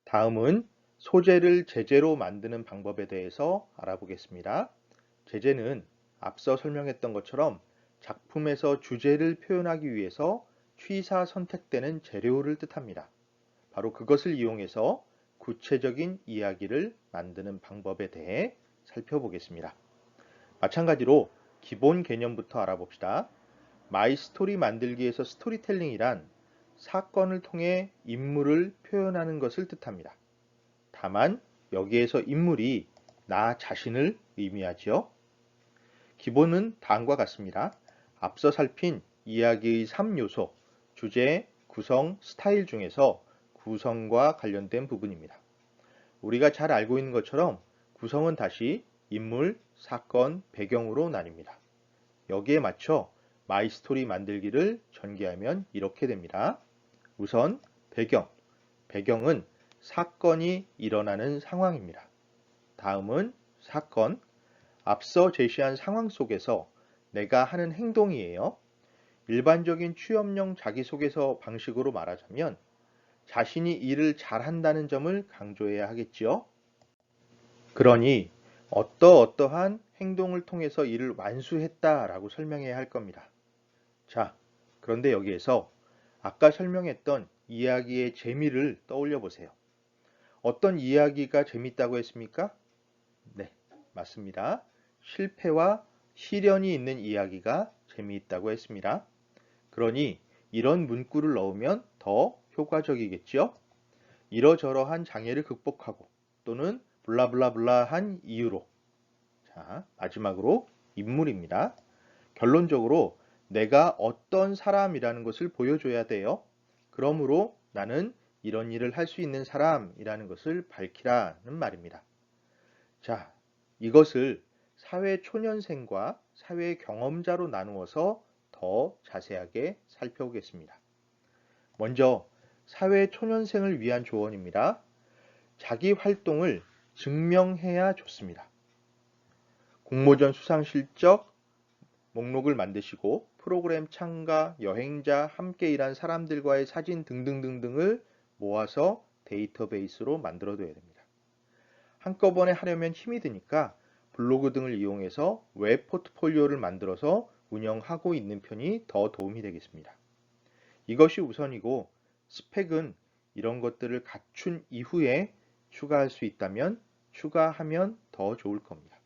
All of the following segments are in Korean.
다음은 소재를 제재로 만드는 방법에 대해서 알아보겠습니다. 제재는 앞서 설명했던 것처럼 작품에서 주제를 표현하기 위해서 취사 선택되는 재료를 뜻합니다. 바로 그것을 이용해서 구체적인 이야기를 만드는 방법에 대해 살펴보겠습니다. 마찬가지로 기본 개념부터 알아봅시다. 마이스토리 만들기에서 스토리텔링이란 사건을 통해 인물을 표현하는 것을 뜻합니다. 다만 여기에서 인물이 나 자신을 의미하죠. 기본은 다음과 같습니다. 앞서 살핀 이야기의 3요소, 주제, 구성, 스타일 중에서 구성과 관련된 부분입니다. 우리가 잘 알고 있는 것처럼 구성은 다시 인물, 사건, 배경으로 나뉩니다. 여기에 맞춰 마이스토리 만들기를 전개하면 이렇게 됩니다. 우선 배경, 배경은 사건이 일어나는 상황입니다. 다음은 사건, 앞서 제시한 상황 속에서 내가 하는 행동이에요. 일반적인 취업용 자기소개서 방식으로 말하자면 자신이 일을 잘한다는 점을 강조해야 하겠지요. 그러니 어떠한 행동을 통해서 일을 완수했다라고 설명해야 할 겁니다. 자, 그런데 여기에서 아까 설명했던 이야기의 재미를 떠올려 보세요. 어떤 이야기가 재밌다고 했습니까? 네, 맞습니다. 실패와 시련이 있는 이야기가 재미있다고 했습니다. 그러니 이런 문구를 넣으면 더 효과적이겠죠? 이러저러한 장애를 극복하고 또는 블라블라블라한 이유로. 자, 마지막으로 인물입니다. 결론적으로 내가 어떤 사람이라는 것을 보여줘야 돼요. 그러므로 나는 이런 일을 할 수 있는 사람이라는 것을 밝히라는 말입니다. 자, 이것을 사회 초년생과 사회 경험자로 나누어서 더 자세하게 살펴보겠습니다. 먼저 사회 초년생을 위한 조언입니다. 자기 활동을 증명해야 좋습니다. 공모전 수상 실적 목록을 만드시고 프로그램 참가, 여행자, 함께 일한 사람들과의 사진 등등등등을 모아서 데이터베이스로 만들어둬야 됩니다. 한꺼번에 하려면 힘이 드니까 블로그 등을 이용해서 웹 포트폴리오를 만들어서 운영하고 있는 편이 더 도움이 되겠습니다. 이것이 우선이고 스펙은 이런 것들을 갖춘 이후에 추가할 수 있다면 추가하면 더 좋을 겁니다.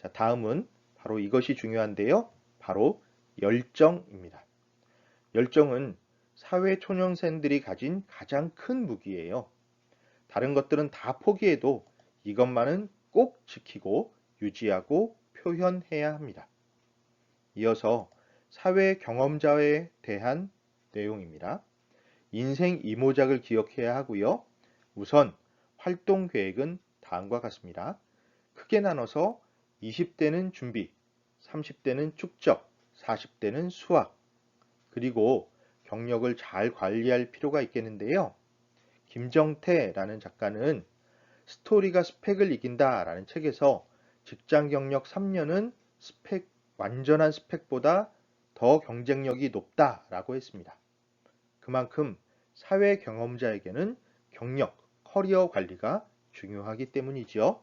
자, 다음은 바로 이것이 중요한데요. 바로 열정입니다. 열정은 사회 초년생들이 가진 가장 큰 무기예요. 다른 것들은 다 포기해도 이것만은 꼭 지키고 유지하고 표현해야 합니다. 이어서 사회 경험자에 대한 내용입니다. 인생 이모작을 기억해야 하고요. 우선 활동 계획은 다음과 같습니다. 크게 나눠서 20대는 준비, 30대는 축적, 40대는 수학, 그리고 경력을 잘 관리할 필요가 있겠는데요. 김정태라는 작가는 스토리가 스펙을 이긴다 라는 책에서 직장 경력 3년은 완전한 스펙보다 더 경쟁력이 높다라고 했습니다. 그만큼 사회 경험자에게는 경력, 커리어 관리가 중요하기 때문이죠.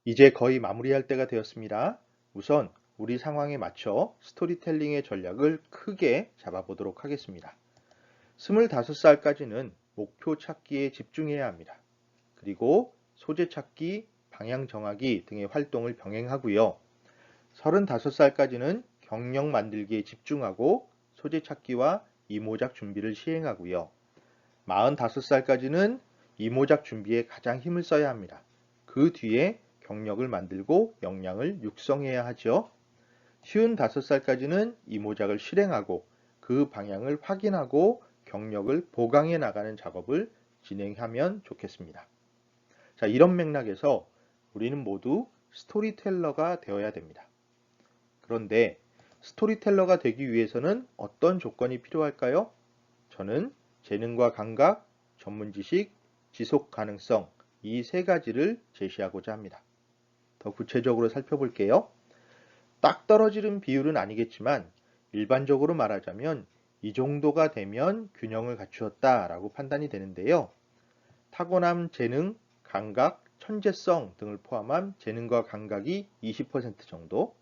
이제 거의 마무리할 때가 되었습니다. 우선 우리 상황에 맞춰 스토리텔링의 전략을 크게 잡아보도록 하겠습니다. 25살까지는 목표 찾기에 집중해야 합니다. 그리고 소재 찾기, 방향 정하기 등의 활동을 병행하고요. 35살까지는 경력 만들기에 집중하고 소재 찾기와 이모작 준비를 시행하고요. 45살까지는 이모작 준비에 가장 힘을 써야 합니다. 그 뒤에 경력을 만들고 역량을 육성해야 하죠. 55살까지는 이모작을 실행하고 그 방향을 확인하고 경력을 보강해 나가는 작업을 진행하면 좋겠습니다. 자, 이런 맥락에서 우리는 모두 스토리텔러가 되어야 됩니다. 그런데 스토리텔러가 되기 위해서는 어떤 조건이 필요할까요? 저는 재능과 감각, 전문 지식, 지속 가능성 이 세 가지를 제시하고자 합니다. 더 구체적으로 살펴볼게요. 딱 떨어지는 비율은 아니겠지만 일반적으로 말하자면 이 정도가 되면 균형을 갖추었다라고 판단이 되는데요. 타고난 재능, 감각, 천재성 등을 포함한 재능과 감각이 20% 정도,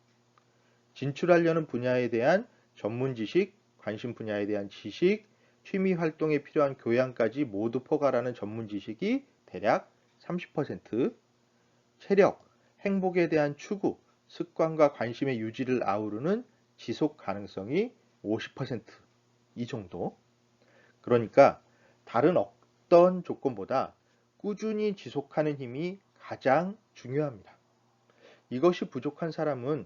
진출하려는 분야에 대한 전문 지식, 관심 분야에 대한 지식, 취미 활동에 필요한 교양까지 모두 포괄하는 전문 지식이 대략 30%, 체력, 행복에 대한 추구, 습관과 관심의 유지를 아우르는 지속 가능성이 50%, 이 정도. 그러니까 다른 어떤 조건보다 꾸준히 지속하는 힘이 가장 중요합니다. 이것이 부족한 사람은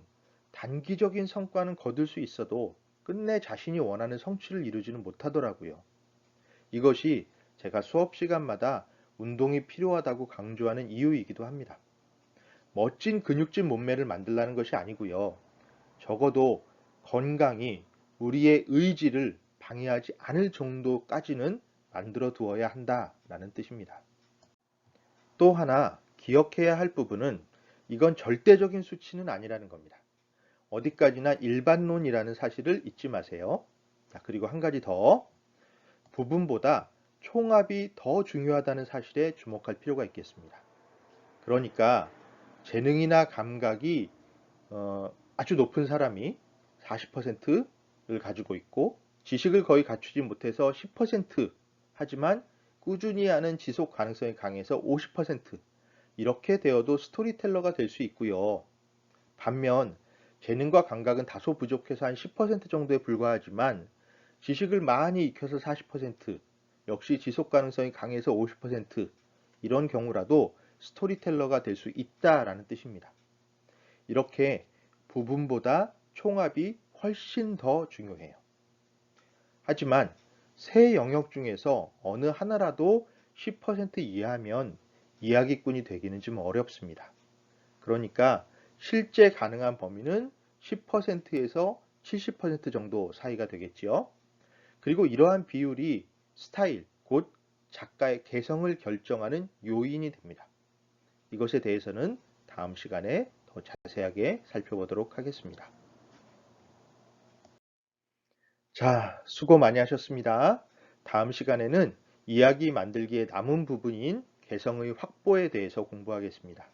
단기적인 성과는 거둘 수 있어도 끝내 자신이 원하는 성취를 이루지는 못하더라고요. 이것이 제가 수업 시간마다 운동이 필요하다고 강조하는 이유이기도 합니다. 멋진 근육질 몸매를 만들라는 것이 아니고요. 적어도 건강이 우리의 의지를 방해하지 않을 정도까지는 만들어 두어야 한다라는 뜻입니다. 또 하나 기억해야 할 부분은 이건 절대적인 수치는 아니라는 겁니다. 어디까지나 일반론이라는 사실을 잊지 마세요. 자, 그리고 한 가지 더, 부분보다 총합이 더 중요하다는 사실에 주목할 필요가 있겠습니다. 그러니까 재능이나 감각이 아주 높은 사람이 40%를 가지고 있고 지식을 거의 갖추지 못해서 10%, 하지만 꾸준히 하는 지속 가능성이 강해서 50%, 이렇게 되어도 스토리텔러가 될 수 있고요. 반면 재능과 감각은 다소 부족해서 한 10% 정도에 불과하지만 지식을 많이 익혀서 40%, 역시 지속 가능성이 강해서 50%, 이런 경우라도 스토리텔러가 될 수 있다라는 뜻입니다. 이렇게 부분보다 총합이 훨씬 더 중요해요. 하지만 세 영역 중에서 어느 하나라도 10% 이하면 이야기꾼이 되기는 좀 어렵습니다. 그러니까 실제 가능한 범위는 10%에서 70% 정도 사이가 되겠지요. 그리고 이러한 비율이 스타일, 곧 작가의 개성을 결정하는 요인이 됩니다. 이것에 대해서는 다음 시간에 더 자세하게 살펴보도록 하겠습니다. 자, 수고 많이 하셨습니다. 다음 시간에는 이야기 만들기의 남은 부분인 개성의 확보에 대해서 공부하겠습니다.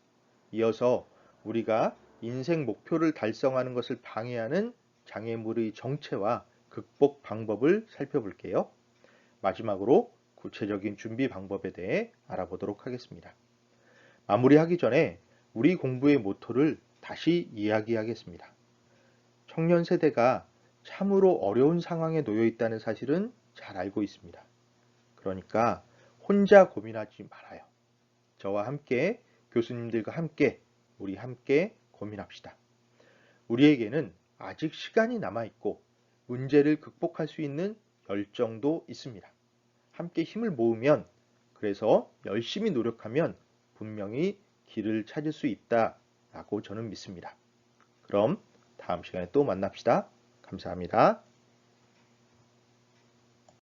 이어서 우리가 인생 목표를 달성하는 것을 방해하는 장애물의 정체와 극복 방법을 살펴볼게요. 마지막으로 구체적인 준비 방법에 대해 알아보도록 하겠습니다. 마무리하기 전에 우리 공부의 모토를 다시 이야기하겠습니다. 청년 세대가 참으로 어려운 상황에 놓여 있다는 사실은 잘 알고 있습니다. 그러니까 혼자 고민하지 말아요. 저와 함께, 교수님들과 함께, 우리 함께 고민합시다. 우리에게는 아직 시간이 남아있고 문제를 극복할 수 있는 열정도 있습니다. 함께 힘을 모으면, 그래서 열심히 노력하면 분명히 길을 찾을 수 있다라고 저는 믿습니다. 그럼 다음 시간에 또 만납시다. 감사합니다.